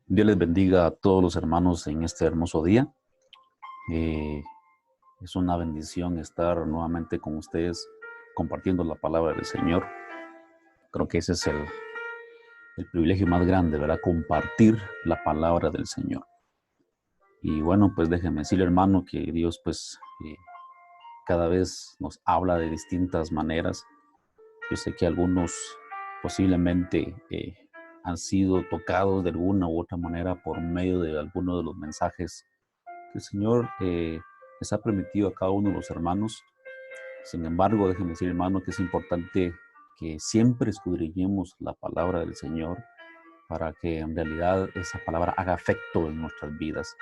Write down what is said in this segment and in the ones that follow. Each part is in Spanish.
Dios les bendiga a todos los hermanos en este hermoso día. Eh, es una bendición estar nuevamente con ustedes compartiendo la palabra del Señor. Creo que ese es el privilegio más grande, ¿verdad? Compartir la palabra del Señor. Y bueno, pues déjenme decirle, hermano, que Dios pues cada vez nos habla de distintas maneras. Yo sé que algunos posiblemente han sido tocados de alguna u otra manera por medio de alguno de los mensajes que el Señor les ha permitido a cada uno de los hermanos. Sin embargo, déjenme decir, hermano, que es importante que siempre escudriñemos la palabra del Señor para que en realidad esa palabra haga efecto en nuestras vidas.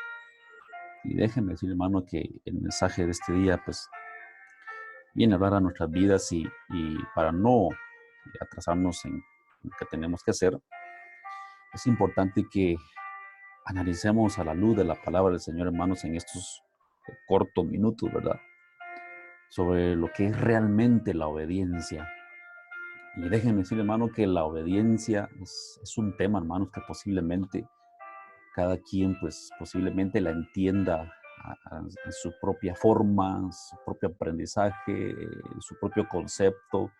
Y déjenme decir, hermano, que el mensaje de este día, pues, viene a hablar a nuestras vidas y para no atrasarnos en lo que tenemos que hacer, es importante que analicemos a la luz de la palabra del Señor, hermanos, en estos cortos minutos, ¿verdad? Sobre lo que es realmente la obediencia. Y déjenme decir, hermano, que la obediencia es un tema, hermanos, que posiblemente cada quien, pues, posiblemente la entienda en su propia forma, su propio aprendizaje, su propio concepto,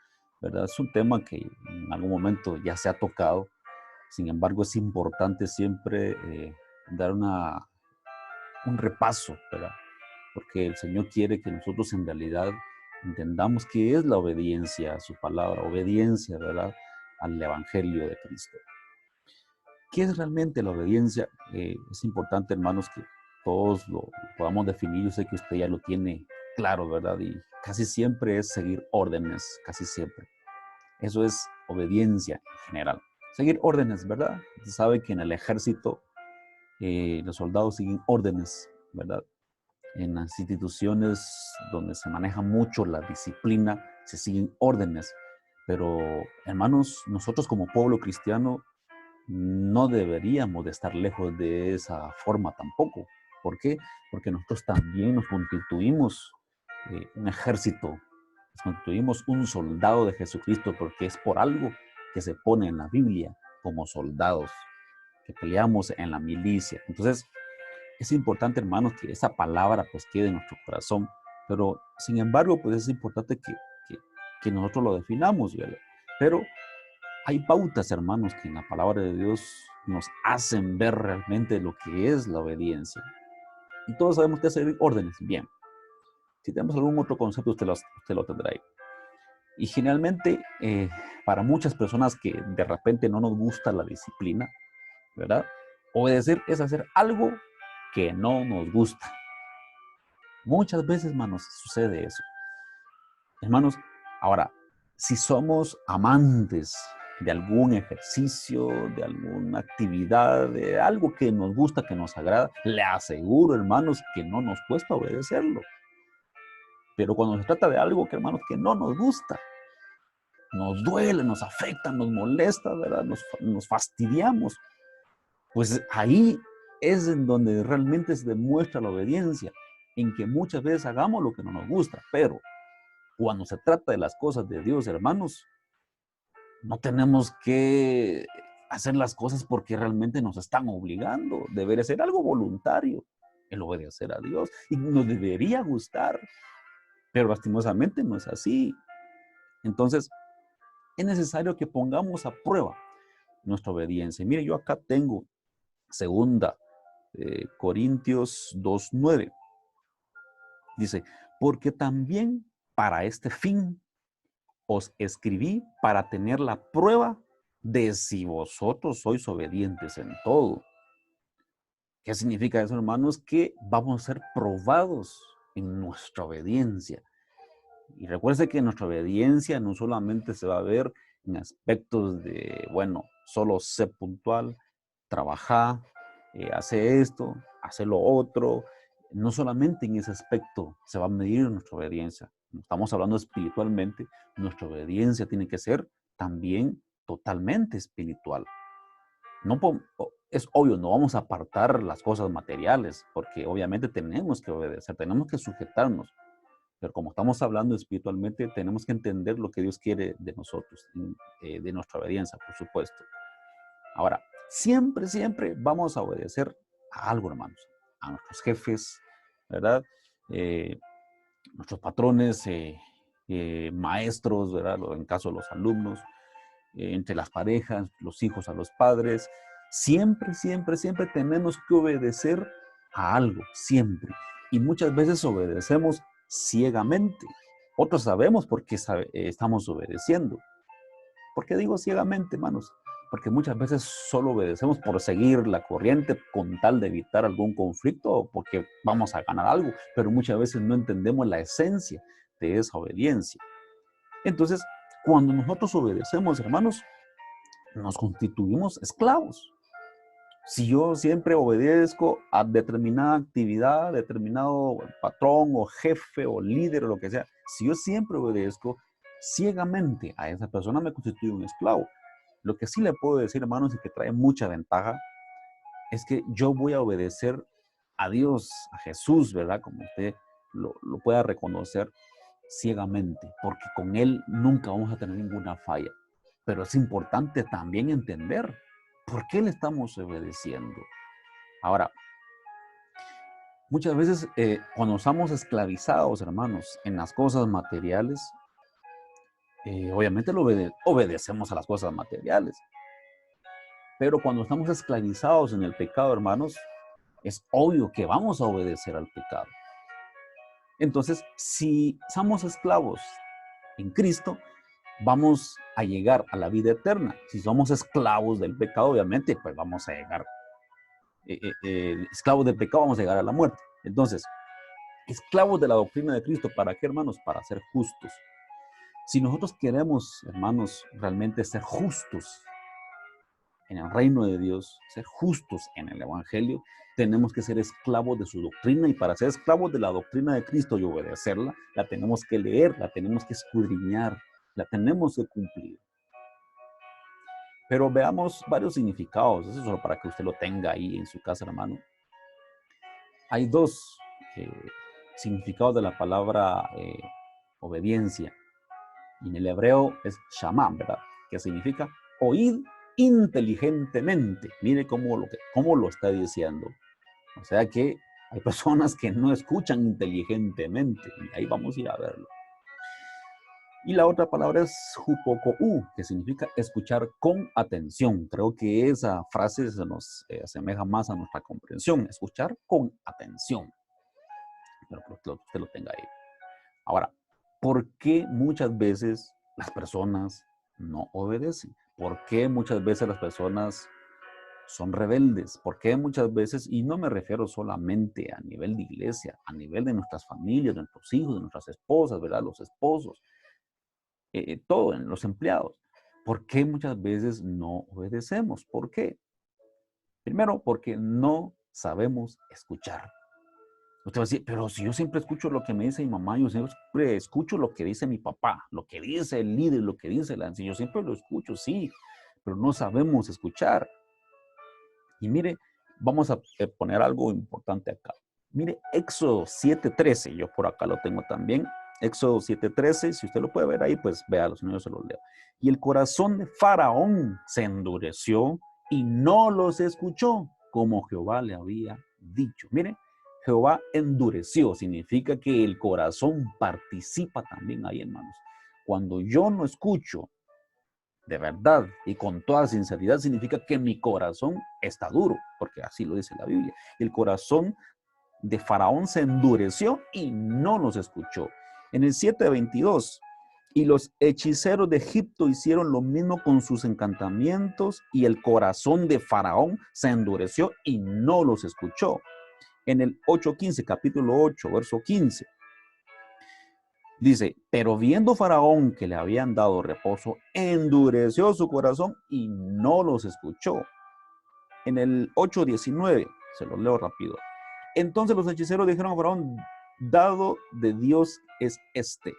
¿verdad? Es un tema que en algún momento ya se ha tocado. Sin embargo, es importante siempre dar un repaso, ¿verdad? Porque el Señor quiere que nosotros en realidad entendamos qué es la obediencia a su palabra, obediencia, ¿verdad?, al Evangelio de Cristo. ¿Qué es realmente la obediencia? Es importante, hermanos, que todos lo podamos definir. Yo sé que usted ya lo tiene claro, ¿verdad? Y casi siempre es seguir órdenes, casi siempre. Eso es obediencia en general. Seguir órdenes, ¿verdad? Usted sabe que en el ejército los soldados siguen órdenes, ¿verdad? En las instituciones donde se maneja mucho la disciplina, se siguen órdenes. Pero, hermanos, nosotros como pueblo cristiano no deberíamos de estar lejos de esa forma tampoco. ¿Por qué? Porque nosotros también nos constituimos un ejército, nos constituimos un soldado de Jesucristo, porque es por algo que se pone en la Biblia como soldados, que peleamos en la milicia. Entonces, es importante, hermanos, que esa palabra pues quede en nuestro corazón, pero sin embargo, pues es importante que nosotros lo definamos, ¿verdad? Pero hay pautas, hermanos, que en la palabra de Dios nos hacen ver realmente lo que es la obediencia. Y todos sabemos que es seguir órdenes. Bien, si tenemos algún otro concepto, usted lo tendrá ahí. Y generalmente, para muchas personas que de repente no nos gusta la disciplina, ¿verdad? Obedecer es hacer algo que no nos gusta. Muchas veces, hermanos, sucede eso. Hermanos, ahora, si somos amantes de algún ejercicio, de alguna actividad, de algo que nos gusta, que nos agrada, le aseguro, hermanos, que no nos cuesta obedecerlo. Pero cuando se trata de algo que, hermanos, que no nos gusta, nos duele, nos afecta, nos molesta, ¿verdad? Nos fastidiamos. Pues ahí es en donde realmente se demuestra la obediencia, en que muchas veces hagamos lo que no nos gusta, pero cuando se trata de las cosas de Dios, hermanos, no tenemos que hacer las cosas porque realmente nos están obligando. Debería ser algo voluntario, el obedecer a Dios. Y nos debería gustar, pero lastimosamente no es así. Entonces, es necesario que pongamos a prueba nuestra obediencia. Mire, yo acá tengo segunda Corintios 2:9. Dice, porque también para este fin os escribí para tener la prueba de si vosotros sois obedientes en todo. ¿Qué significa eso, hermanos? Que vamos a ser probados en nuestra obediencia. Y recuerde que nuestra obediencia no solamente se va a ver en aspectos de, bueno, solo sé puntual, trabajar, hace esto, hace lo otro. No solamente en ese aspecto se va a medir nuestra obediencia. Estamos hablando espiritualmente, nuestra obediencia tiene que ser también totalmente espiritual. No es obvio, no vamos a apartar las cosas materiales, porque obviamente tenemos que obedecer, tenemos que sujetarnos. Pero como estamos hablando espiritualmente, tenemos que entender lo que Dios quiere de nosotros, de nuestra obediencia, por supuesto. Ahora, Siempre, siempre vamos a obedecer a algo, hermanos. A nuestros jefes, ¿verdad? Eh, Nuestros patrones, maestros, ¿verdad? En caso de los alumnos, entre las parejas, los hijos a los padres. Siempre, siempre, siempre tenemos que obedecer a algo, siempre. Y muchas veces obedecemos ciegamente. Otros sabemos por qué estamos obedeciendo. ¿Por qué digo ciegamente, hermanos? Porque muchas veces solo obedecemos por seguir la corriente con tal de evitar algún conflicto o porque vamos a ganar algo, pero muchas veces no entendemos la esencia de esa obediencia. Entonces, cuando nosotros obedecemos, hermanos, nos constituimos esclavos. Si yo siempre obedezco a determinada actividad, determinado patrón o jefe o líder o lo que sea, si yo siempre obedezco ciegamente a esa persona, me constituyo un esclavo. Lo que sí le puedo decir, hermanos, y que trae mucha ventaja, es que yo voy a obedecer a Dios, a Jesús, ¿verdad? Como usted lo pueda reconocer ciegamente, porque con Él nunca vamos a tener ninguna falla. Pero es importante también entender por qué le estamos obedeciendo. Ahora, muchas veces cuando estamos esclavizados, hermanos, en las cosas materiales, obviamente obedecemos a las cosas materiales. Pero cuando estamos esclavizados en el pecado, hermanos, es obvio que vamos a obedecer al pecado. Entonces, si somos esclavos en Cristo, vamos a llegar a la vida eterna. Si somos esclavos del pecado, obviamente, pues vamos a llegar, esclavos del pecado, vamos a llegar a la muerte. Entonces, esclavos de la doctrina de Cristo, ¿para qué, hermanos? Para ser justos. Si nosotros queremos, hermanos, realmente ser justos en el reino de Dios, ser justos en el Evangelio, tenemos que ser esclavos de su doctrina, y para ser esclavos de la doctrina de Cristo y obedecerla, la tenemos que leer, la tenemos que escudriñar, la tenemos que cumplir. Pero veamos varios significados, eso es solo para que usted lo tenga ahí en su casa, hermano. Hay dos significados de la palabra obediencia. Y en el hebreo es shamam, ¿verdad? Que significa oír inteligentemente. Mire cómo lo está diciendo. O sea que hay personas que no escuchan inteligentemente. Y ahí vamos a ir a verlo. Y la otra palabra es hupokou, que significa escuchar con atención. Creo que esa frase se nos asemeja más a nuestra comprensión. Escuchar con atención. Pero que usted lo tenga ahí. Ahora, ¿por qué muchas veces las personas no obedecen? ¿Por qué muchas veces las personas son rebeldes? ¿Por qué muchas veces, y no me refiero solamente a nivel de iglesia, a nivel de nuestras familias, de nuestros hijos, de nuestras esposas, ¿verdad? Los esposos, todo, en los empleados. ¿Por qué muchas veces no obedecemos? ¿Por qué? Primero, porque no sabemos escuchar. Usted va a decir, pero si yo siempre escucho lo que me dice mi mamá, yo siempre escucho lo que dice mi papá, lo que dice el líder, lo que dice la anciana, yo siempre lo escucho, sí, pero no sabemos escuchar. Y mire, vamos a poner algo importante acá. Mire, Éxodo 7:13, yo por acá lo tengo también. Éxodo 7:13, si usted lo puede ver ahí, pues véalo, si no yo se lo leo. Y el corazón de Faraón se endureció y no los escuchó, como Jehová le había dicho. Mire, Jehová endureció, significa que el corazón participa también ahí, hermanos. Cuando yo no escucho de verdad y con toda sinceridad, significa que mi corazón está duro, porque así lo dice la Biblia. El corazón de Faraón se endureció y no los escuchó. En el 7:22, y los hechiceros de Egipto hicieron lo mismo con sus encantamientos, y el corazón de Faraón se endureció y no los escuchó. En el 8:15, capítulo 8, verso 15, dice, pero viendo Faraón que le habían dado reposo, endureció su corazón y no los escuchó. En el 8:19, se lo leo rápido. Entonces los hechiceros dijeron a Faraón, de Dios es este.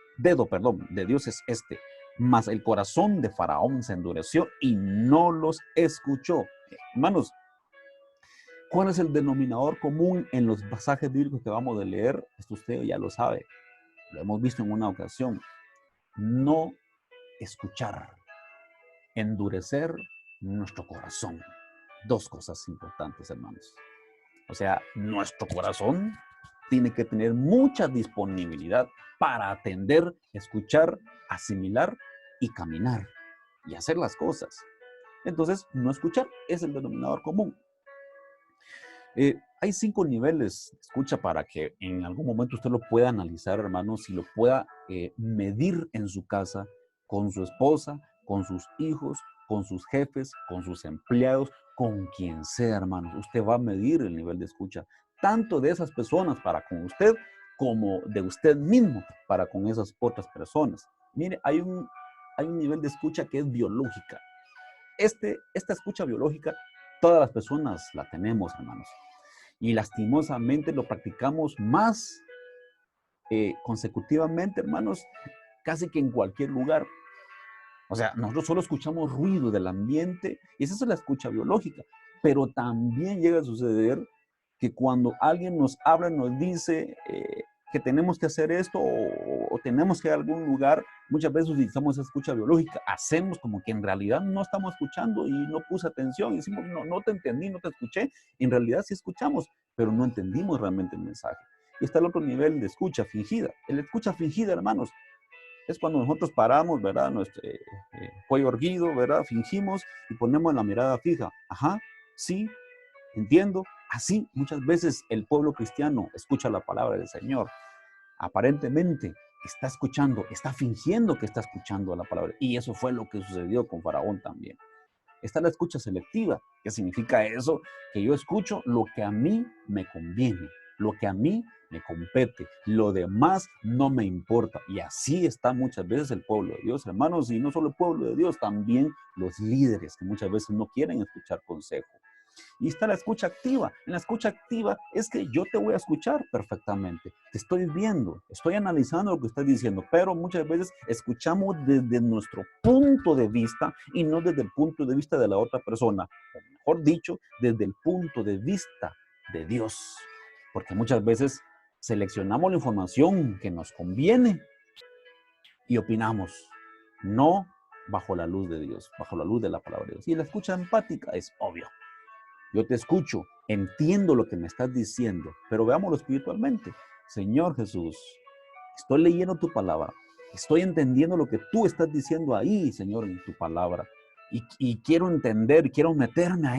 Mas el corazón de Faraón se endureció y no los escuchó. Hermanos, ¿cuál es el denominador común en los pasajes bíblicos que vamos a leer? Esto usted ya lo sabe, lo hemos visto en una ocasión. No escuchar, endurecer nuestro corazón. dos cosas importantes, hermanos. O sea, nuestro corazón tiene que tener mucha disponibilidad para atender, escuchar, asimilar y caminar y hacer las cosas. Entonces, no escuchar es el denominador común. Hay 5 niveles de escucha para que en algún momento usted lo pueda analizar, hermanos, y lo pueda medir en su casa, con su esposa, con sus hijos, con sus jefes, con sus empleados, con quien sea, hermanos. Usted va a medir el nivel de escucha, tanto de esas personas para con usted, como de usted mismo para con esas otras personas. Mire, hay un nivel de escucha que es biológica. Esta escucha biológica, todas las personas la tenemos, hermanos. Y lastimosamente lo practicamos más consecutivamente, hermanos, casi que en cualquier lugar. O sea, nosotros solo escuchamos ruido del ambiente y esa es la escucha biológica. Pero también llega a suceder que cuando alguien nos habla, nos dice que tenemos que hacer esto o tenemos que ir a algún lugar, muchas veces utilizamos esa escucha biológica. Hacemos como que en realidad no estamos escuchando y no puse atención. Y decimos, no te entendí, no te escuché. En realidad sí escuchamos, pero no entendimos realmente el mensaje. Y está el otro nivel de escucha fingida. El escucha fingida, hermanos, es cuando nosotros paramos, ¿verdad? Nuestro cuello erguido, ¿verdad? Fingimos y ponemos la mirada fija. Ajá, sí, entiendo. Así muchas veces el pueblo cristiano escucha la palabra del Señor. Aparentemente está escuchando, está fingiendo que está escuchando la palabra. Y eso fue lo que sucedió con Faraón también. Está la escucha selectiva. ¿Qué significa eso? Que yo escucho lo que a mí me conviene, lo que a mí me compete, lo demás no me importa. Y así está muchas veces el pueblo de Dios, hermanos, y no solo el pueblo de Dios, también los líderes que muchas veces no quieren escuchar consejo. Y está la escucha activa. En la escucha activa es que yo te voy a escuchar perfectamente. Te estoy viendo, estoy analizando lo que estás diciendo, pero muchas veces escuchamos desde nuestro punto de vista y no desde el punto de vista de la otra persona. O mejor dicho, desde el punto de vista de Dios. Porque muchas veces seleccionamos la información que nos conviene y opinamos. No bajo la luz de Dios, bajo la luz de la palabra de Dios. Y la escucha empática es obvio. Yo te escucho, entiendo lo que me estás diciendo, pero veámoslo espiritualmente. Señor Jesús, estoy leyendo tu palabra, estoy entendiendo lo que tú estás diciendo ahí, Señor, en tu palabra. Y quiero entender, quiero meterme a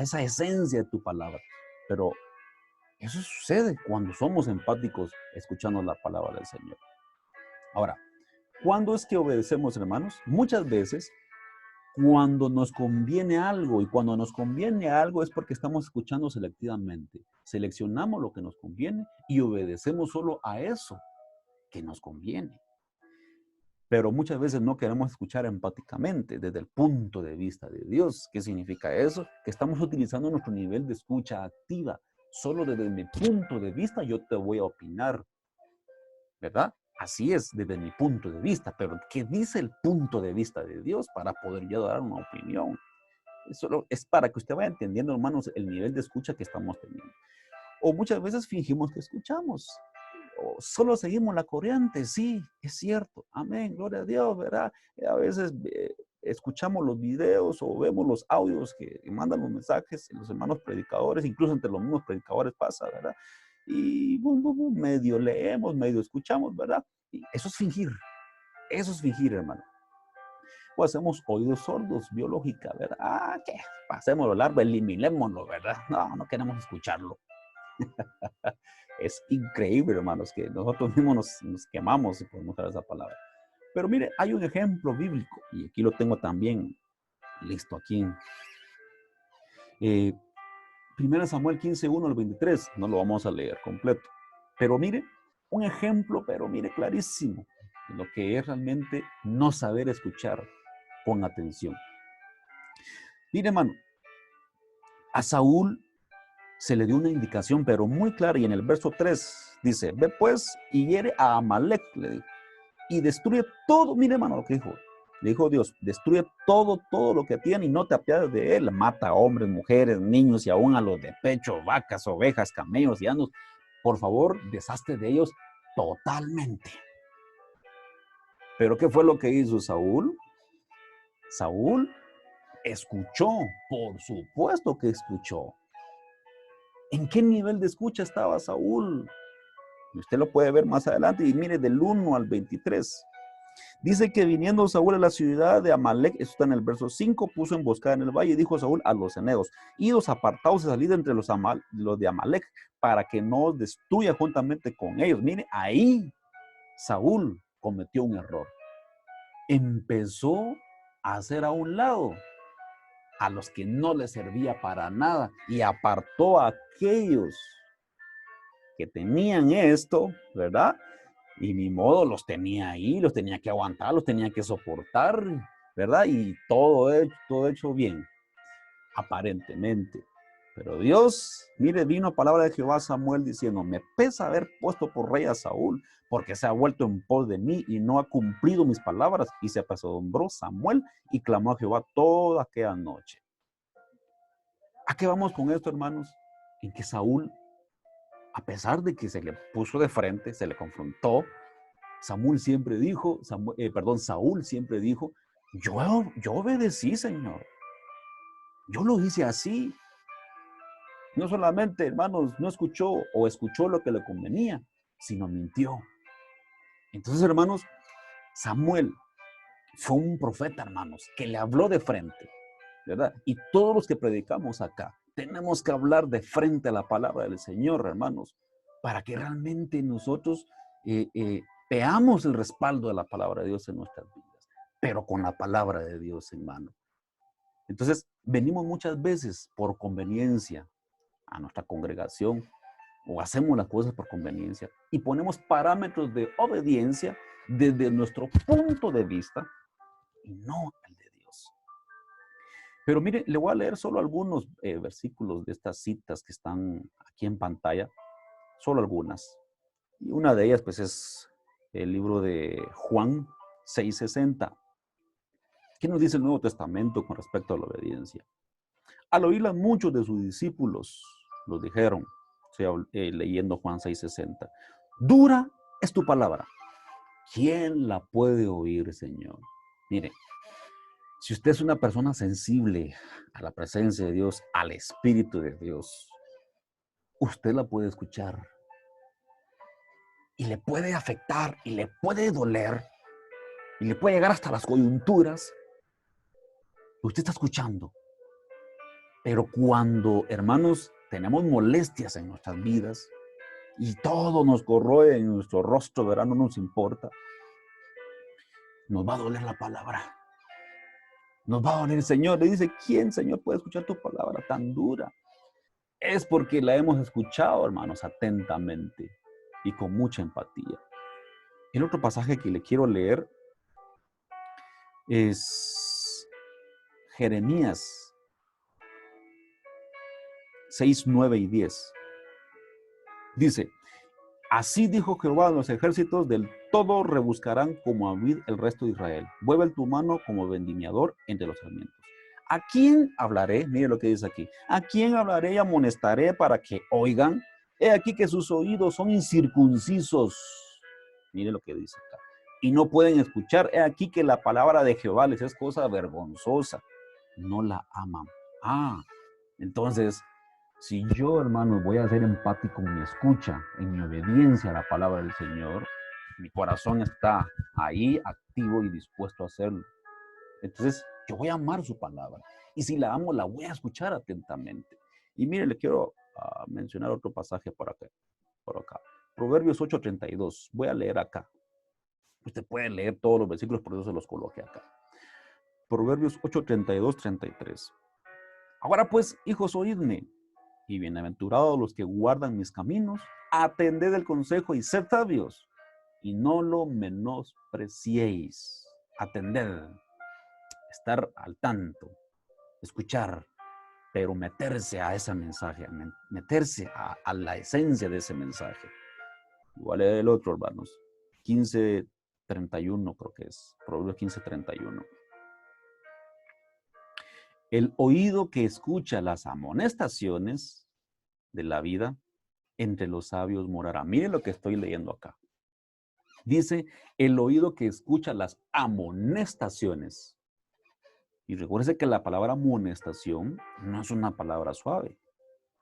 esa esencia de tu palabra. Pero eso sucede cuando somos empáticos escuchando la palabra del Señor. Ahora, ¿cuándo es que obedecemos, hermanos? Muchas veces cuando nos conviene algo, y cuando nos conviene algo es porque estamos escuchando selectivamente. Seleccionamos lo que nos conviene y obedecemos solo a eso que nos conviene. Pero muchas veces no queremos escuchar empáticamente desde el punto de vista de Dios. ¿Qué significa eso? Que estamos utilizando nuestro nivel de escucha activa. Solo desde mi punto de vista yo te voy a opinar, ¿verdad? Así es desde mi punto de vista, pero ¿qué dice el punto de vista de Dios para poder yo dar una opinión? Solo es para que usted vaya entendiendo, hermanos, el nivel de escucha que estamos teniendo. O muchas veces fingimos que escuchamos. O solo seguimos la corriente. Sí, es cierto. Amén. Gloria a Dios, ¿verdad? A veces escuchamos los videos o vemos los audios que mandan los mensajes los hermanos predicadores, incluso entre los mismos predicadores pasa, ¿verdad? Y medio leemos, medio escuchamos, ¿verdad? Y eso es fingir, hermano. O hacemos oídos sordos, biológica, ¿verdad? ¿Qué? Pasémoslo largo, eliminémoslo, ¿verdad? No queremos escucharlo. Es increíble, hermanos, que nosotros mismos nos quemamos, si podemos usar esa palabra. Pero mire, hay un ejemplo bíblico, y aquí lo tengo también listo aquí. 1 Samuel 15, 1 al 23, no lo vamos a leer completo. Pero mire, un ejemplo, pero mire, clarísimo, de lo que es realmente no saber escuchar con atención. Mire, hermano, a Saúl se le dio una indicación, pero muy clara, y en el verso 3 dice, ve pues y hiere a Amalek, le dijo, y destruye todo. Mire, hermano, lo que dijo. Le dijo Dios, destruye todo lo que tiene y no te apiades de él. Mata a hombres, mujeres, niños y aún a los de pecho, vacas, ovejas, camellos y asnos. Por favor, deshazte de ellos totalmente. Pero ¿qué fue lo que hizo Saúl? Saúl escuchó, por supuesto que escuchó. ¿En qué nivel de escucha estaba Saúl? Usted lo puede ver más adelante y mire del 1 al 23. Dice que viniendo Saúl a la ciudad de Amalec, eso está en el verso 5, puso emboscada en el valle y dijo Saúl a los eneos, idos apartados y salid entre los de Amalec, para que no os destruya juntamente con ellos. Mire, ahí Saúl cometió un error. Empezó a hacer a un lado a los que no le servía para nada y apartó a aquellos que tenían esto, ¿verdad? Y ni modo, los tenía ahí, los tenía que aguantar, los tenía que soportar, ¿verdad? Y todo hecho bien, aparentemente. Pero Dios, mire, vino palabra de Jehová a Samuel diciendo, me pesa haber puesto por rey a Saúl, porque se ha vuelto en pos de mí y no ha cumplido mis palabras. Y se apesadumbró Samuel y clamó a Jehová toda aquella noche. ¿A qué vamos con esto, hermanos? En que Saúl, a pesar de que se le puso de frente, se le confrontó, Saúl siempre dijo, yo obedecí, Señor. Yo lo hice así. No solamente, hermanos, no escuchó o escuchó lo que le convenía, sino mintió. Entonces, hermanos, Samuel fue un profeta, hermanos, que le habló de frente, ¿verdad? Y todos los que predicamos acá, tenemos que hablar de frente a la palabra del Señor, hermanos, para que realmente nosotros veamos el respaldo de la palabra de Dios en nuestras vidas, pero con la palabra de Dios en mano. Entonces, venimos muchas veces por conveniencia a nuestra congregación o hacemos las cosas por conveniencia y ponemos parámetros de obediencia desde nuestro punto de vista y no el de Dios. Pero mire, le voy a leer solo algunos versículos de estas citas que están aquí en pantalla, solo algunas. Y una de ellas, pues, es el libro de Juan 6:60. ¿Qué nos dice el Nuevo Testamento con respecto a la obediencia? Al oírla muchos de sus discípulos, los dijeron, estoy leyendo Juan 6:60, dura es tu palabra. ¿Quién la puede oír, Señor? Mire, si usted es una persona sensible a la presencia de Dios, al Espíritu de Dios, usted la puede escuchar. Y le puede afectar, y le puede doler, y le puede llegar hasta las coyunturas. Usted está escuchando. Pero cuando, hermanos, tenemos molestias en nuestras vidas, y todo nos corroe en nuestro rostro, ¿verdad? No nos importa. Nos va a doler la palabra. Nos va a doler el Señor. Le dice, ¿quién, Señor, puede escuchar tu palabra tan dura? Es porque la hemos escuchado, hermanos, atentamente y con mucha empatía. El otro pasaje que le quiero leer es Jeremías 6, 9 y 10. Dice, así dijo Jehová a los ejércitos, del todo rebuscarán como a vid el resto de Israel. Vuelve tu mano como vendimiador entre los sarmientos. ¿A quién hablaré? Mire lo que dice aquí. ¿A quién hablaré y amonestaré para que oigan? He aquí que sus oídos son incircuncisos. Mire lo que dice acá. Y no pueden escuchar. He aquí que la palabra de Jehová les es cosa vergonzosa. No la aman. Entonces, si yo, hermanos, voy a ser empático en mi escucha, en mi obediencia a la palabra del Señor, mi corazón está ahí, activo y dispuesto a hacerlo. Entonces, yo voy a amar su palabra. Y si la amo, la voy a escuchar atentamente. Y mire, le quiero mencionar otro pasaje por acá. Proverbios 8:32. Voy a leer acá. Usted puede leer todos los versículos, por eso se los coloqué acá. Proverbios 8:32, 33. Ahora pues, hijos, oídme, y bienaventurados los que guardan mis caminos, atended el consejo y sed sabios, y no lo menospreciéis. Atended, estar al tanto, escuchar, pero meterse a ese mensaje, meterse a la esencia de ese mensaje. Igual es el otro, hermanos. 15:31 creo que es. Proverbios 15:31. El oído que escucha las amonestaciones de la vida, entre los sabios morará. Miren lo que estoy leyendo acá. Dice, el oído que escucha las amonestaciones. Y recuerde que la palabra amonestación no es una palabra suave,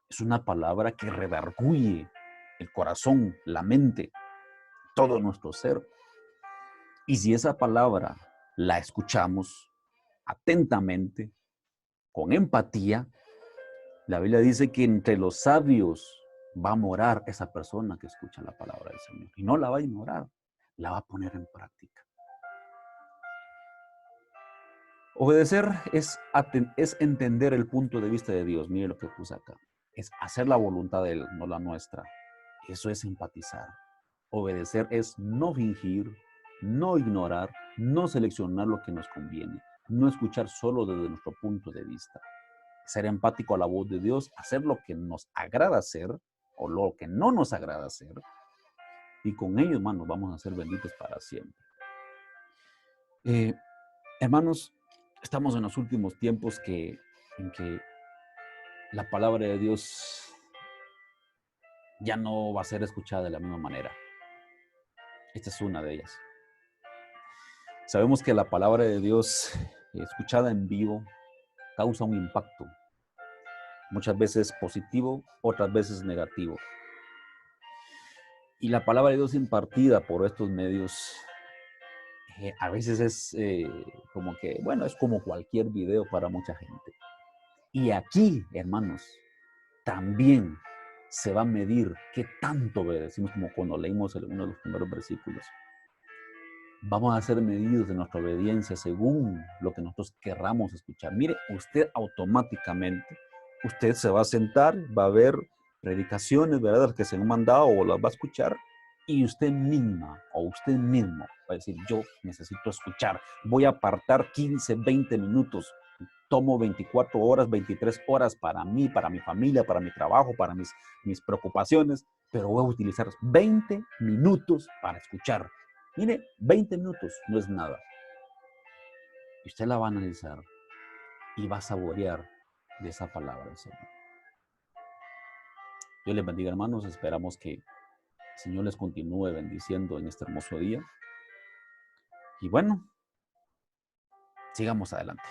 es una palabra que redarguye el corazón, la mente, todo nuestro ser. Y si esa palabra la escuchamos atentamente, con empatía, la Biblia dice que entre los sabios va a morar esa persona que escucha la palabra del Señor. Y no la va a ignorar, la va a poner en práctica. Obedecer es entender el punto de vista de Dios. Mire lo que puse acá. Es hacer la voluntad de Él, no la nuestra. Eso es empatizar. Obedecer es no fingir, no ignorar, no seleccionar lo que nos conviene, no escuchar solo desde nuestro punto de vista. Ser empático a la voz de Dios, hacer lo que nos agrada hacer o lo que no nos agrada hacer. Y con ello, hermanos, vamos a ser benditos para siempre. Hermanos, estamos en los últimos tiempos en que la palabra de Dios ya no va a ser escuchada de la misma manera. Esta es una de ellas. Sabemos que la palabra de Dios, escuchada en vivo, causa un impacto. Muchas veces positivo, otras veces negativo. Y la palabra de Dios impartida por estos medios, a veces es como que, bueno, es como cualquier video para mucha gente. Y aquí, hermanos, también se va a medir qué tanto obedecimos, como cuando leímos uno de los primeros versículos. Vamos a ser medidos de nuestra obediencia según lo que nosotros querramos escuchar. Mire, usted automáticamente, usted se va a sentar, va a ver predicaciones, ¿verdad?, las que se han mandado o las va a escuchar, y usted misma o usted mismo va a decir, yo necesito escuchar, voy a apartar 15, 20 minutos, tomo 24 horas, 23 horas para mí, para mi familia, para mi trabajo, para mis preocupaciones, pero voy a utilizar 20 minutos para escuchar. Mire, 20 minutos no es nada. Y usted la va a analizar y va a saborear de esa palabra del Señor. Dios les bendiga, hermanos. Esperamos que el Señor les continúe bendiciendo en este hermoso día. Y bueno, sigamos adelante.